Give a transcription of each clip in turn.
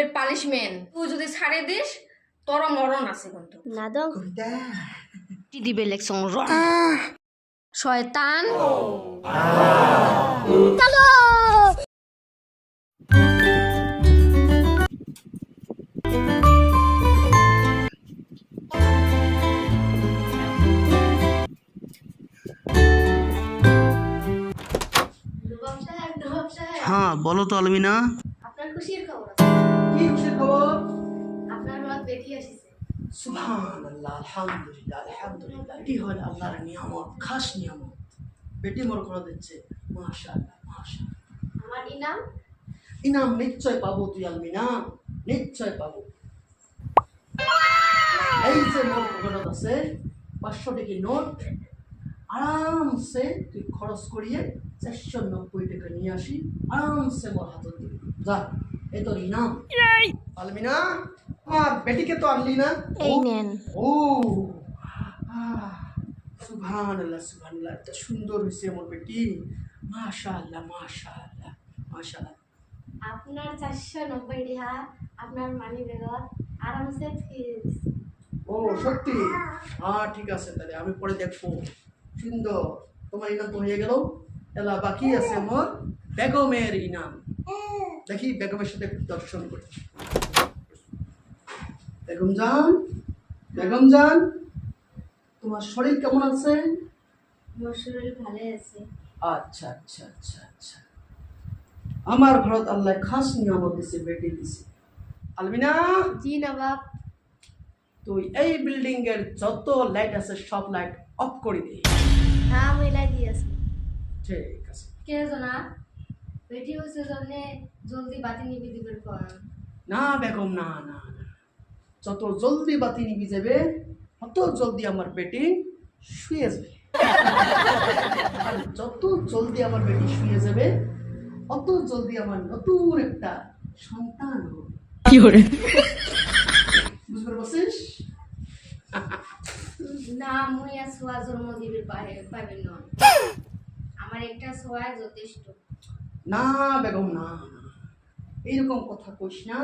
বিয়ের পালিশমেন্ট তুই যদি ছাড়ে দিস তোর মরণ আছে কিন্তু না দাও কবিতা কি দিবে লেকশন র শয়তান চলো হ্যাঁ বলো তো আলমিনা আপনার খুশির খবর আছে কি খুশির খবর আপনার রাত বেটি আসিছে সুবহানাল্লাহ আলহামদুলিল্লাহ আলহামদুলিল্লাহ এটি হল আল্লাহর নিয়ামত খাস নিয়ামত বেটি মোর করে দিচ্ছে মাশাআল্লাহ মাশাআল্লাহ আমার ইনাম ইনাম নিশ্চয় পাবো তুই আলমিনা নিশ্চয় পাবো এই যে মোর পকেটত আছে 500 টাকা নোট আরামসে তুই খরচ করিয়ে 490 টাকা নিয়ে আসি আরামসে মোর হাতত দিবি যা এ তোর ইনাম আলমিনা আমার বেটিকে তো আনলি না এই নেন ও সুবহানাল্লাহ সুবহানাল্লাহ এত সুন্দর হয়েছে আমার বেটি মাশাআল্লাহ মাশাআল্লাহ মাশাআল্লাহ আপনার 490 টাকা আপনার মানি ব্যাগত আরামসে ফিরে দিছে ও সত্যি হ্যাঁ ঠিক আছে তাহলে আমি পরে দেখবো সুন্দর তোমার ইনাম তো হয়ে গেল এলা বাকি আছে আমার বেগমের ইনাম দেখি বেগমের সাথে একটু দর্শন করি বেগম জান তোমার শরীর কেমন আছে আমার শরীর ভালো আছে আচ্ছা আচ্ছা আচ্ছা আচ্ছা আমার ঘরত আল্লাহ খাস নিয়ামত দিছে বেটি দিছে আলমিনা জি নবাব তুই এই বিল্ডিং এর যত লাইট আছে সব লাইট অফ করে দে হ্যাঁ মিলাই দিয়েছি ঠিক আছে কে জানা বেটি হচ্ছে জন্য জলদি বাতি নিবি দিবের পর না বেগম না না না যত জলদি বাতি নিবি যাবে অত জলদি আমার বেটি শুয়ে যাবে আর যত জলদি আমার বেটি শুয়ে যাবে অত জলদি আমার নতুন একটা সন্তান হবে কি করে বুঝতে পারছিস না মুই আর সোয়া জন্ম দিবির পাবেন না আমার একটা সোয়া যথেষ্ট না বেগম না না। এইরকম কথা কইস না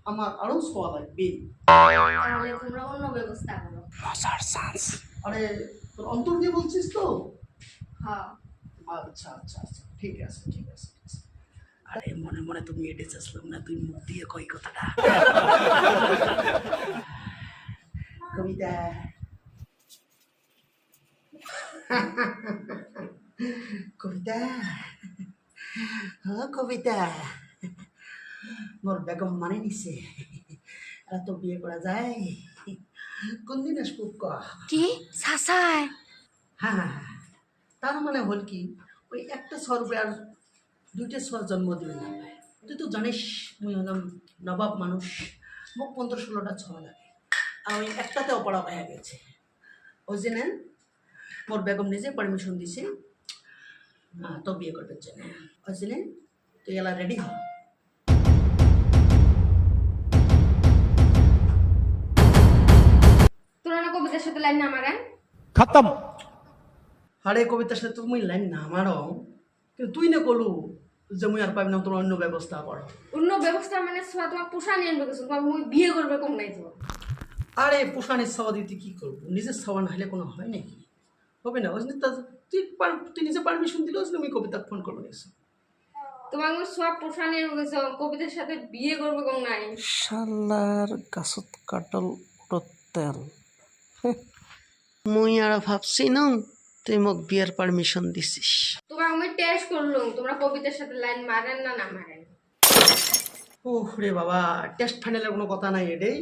আমার আরো সোয়া লাগবে তাহলে তোমরা অন্য ব্যবস্থা করো আরে তোর অন্তর দিয়ে বলছিস তো হ্যাঁ আচ্ছা আচ্ছা আচ্ছা ঠিক আছে ঠিক আছে ঠিক আছে। আরে মনে মনে তুমি এটে চাইছিলাম না তুই মুখ দিয়ে কই কথাটা কবিতা কবিতা হ্যাঁ কবিতা মোর বেগম মানে নিছে আর তো বিয়ে করা যায় কোন দিন আসবো ক কি সাসায় হ্যাঁ হ্যাঁ হ্যাঁ তার মানে হল কি ওই একটা স্বর আর দুইটা স্বর জন্ম দিবে না তুই তো জানিস মুই হলাম নবাব মানুষ মোক 15-16টা ছ লাগে আর ওই একটাতে অপরা হয়ে গেছে ওই যে না মোর বেগম নিজে পারমিশন দিছে তো বিয়ে করতে জন্য ওই যে তুই এলা রেডি হ তোরা না কবিতার সাথে লাইন না মারান खत्म। আরে কবিতার সাথে তুমি লাইন না আমারও কিন্তু তুই না কলু যে মুই আর পাবি না তোমার অন্য ব্যবস্থা কর অন্য ব্যবস্থা মানে সোয়া তোমার পোষা নিয়ে আনবে কিছু মুই বিয়ে করবে কম নাই তো আরে পোষানির ছাওয়া দিতে কী করবো নিজের ছাওয়া না হলে কোনো হয় নাকি হবে না ওই জন্য তুই নিজে পারমিশন দিলে ওই জন্য আমি কবিতাকে ফোন করবো নিয়েছি তোমার মুই সোয়া পোষা নিয়ে গেছে কবিতার সাথে বিয়ে করবে কম নাই শালার গাছত কাটল তেল মুই আর ভাবছি না তুই মোক বিয়ের পারমিশন দিছিস তোমার আমি টেস্ট করলাম তোমরা কবিতার সাথে লাইন মারেন না না মারেন ও রে বাবা টেস্ট ফাইনালের কোনো কথা নাই এটাই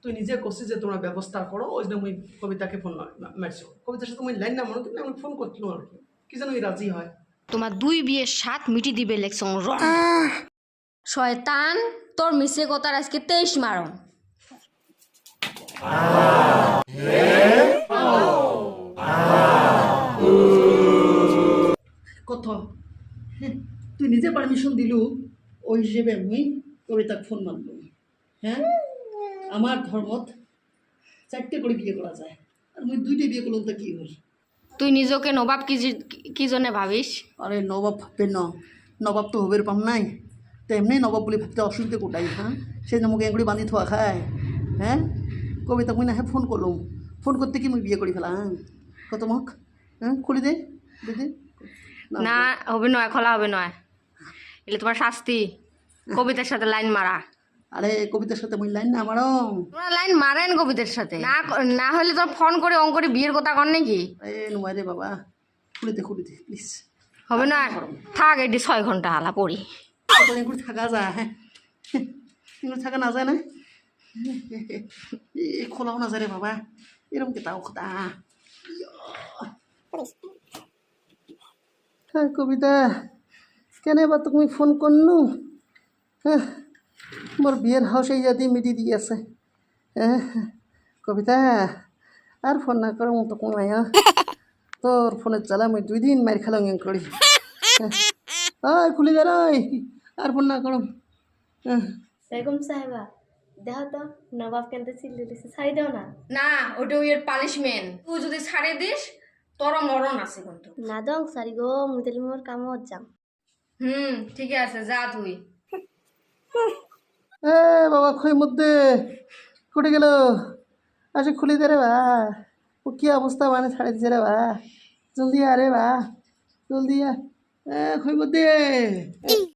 তুই নিজে করছিস যে তোমরা ব্যবস্থা করো ওই জন্য মুই কবিতাকে ফোন মারছো কবিতার সাথে মুই লাইন না মনে কিন্তু আমি ফোন করছিলাম আর কি যেন ওই রাজি হয় তোমার দুই বিয়ের সাত মিটি দিবে লেকশন র শয়তান তোর মিছে কথার আজকে 23 মারো কত তুই নিজে পারমিশন দিলু ওই হিসেবে মুই কবিতাকে ফোন মারলাম হ্যাঁ আমার ধর্মত 4টে করে বিয়ে করা যায় আর মুই 2টে বিয়ে করলাম তা কি হল তুই নিজকে নবাব কি জন্য ভাবিস আরে নবাব ভাববে ন নবাব তো হবের পাম নাই তো এমনি নবাব বলে ভাবতে অসুবিধা কোটাই হ্যাঁ সেই যে মুখে এগুলি বাঁধি থোয়া খায় হ্যাঁ কবিতা মুই না হ্যাঁ ফোন করলুম ফোন করতে কি মুই বিয়ে করি ফেলাম কত মুখ হ্যাঁ খুলি দে দিদি না হবে নয়, খোলা হবে নয়, এলে তোমার শাস্তি কবিতার সাথে লাইন মারা। আরে কবিতার সাথে মুই লাইন না আমারও তোমরা লাইন মারেন কবিতার সাথে, না না হলে তো ফোন করে অঙ্করে বিয়ের কথা কর নাকি? এ নুমাই রে বাবা খুলে দে প্লিজ হবে না, থাক এটি 6 ঘন্টা হালা পড়ি। কত এগুলো থাকা যায় হ্যাঁ এগুলো থাকা না যায় না খোলাও না যায় রে বাবা এরকম কে তাও কথা হ্যাঁ কবিতা কেন এবার তুমি ফোন করনু হ্যাঁ মোর বিয়ের হাউস এই জাতি মিটি দিয়ে আছে হ্যাঁ কবিতা আর ফোন না করো তো কমাই তোর ফোনের জ্বালা মুই 2 দিন মার খেলাম করি হ্যাঁ খুলি যা আর ফোন না করো হ্যাঁ বেগম সাহেবা দেখো তো নবাব কেনতে চিল্লি দিছে ছাড়ি দাও না। না ওটা ওই পানিশমেন্ট, তুই যদি ছাড়ে দিস তোর মরণ আছে কিন্তু। না দং সারি গো মুই তাহলে মোর কামত যাম। ঠিক আছে যা তুই। এ বাবা খই মধ্যে কুটে গেল আসে খুলি দে রে বা ও কি অবস্থা মানে ছাড়ে দিছে রে বা জলদি আরে বা জলদি খই মধ্যে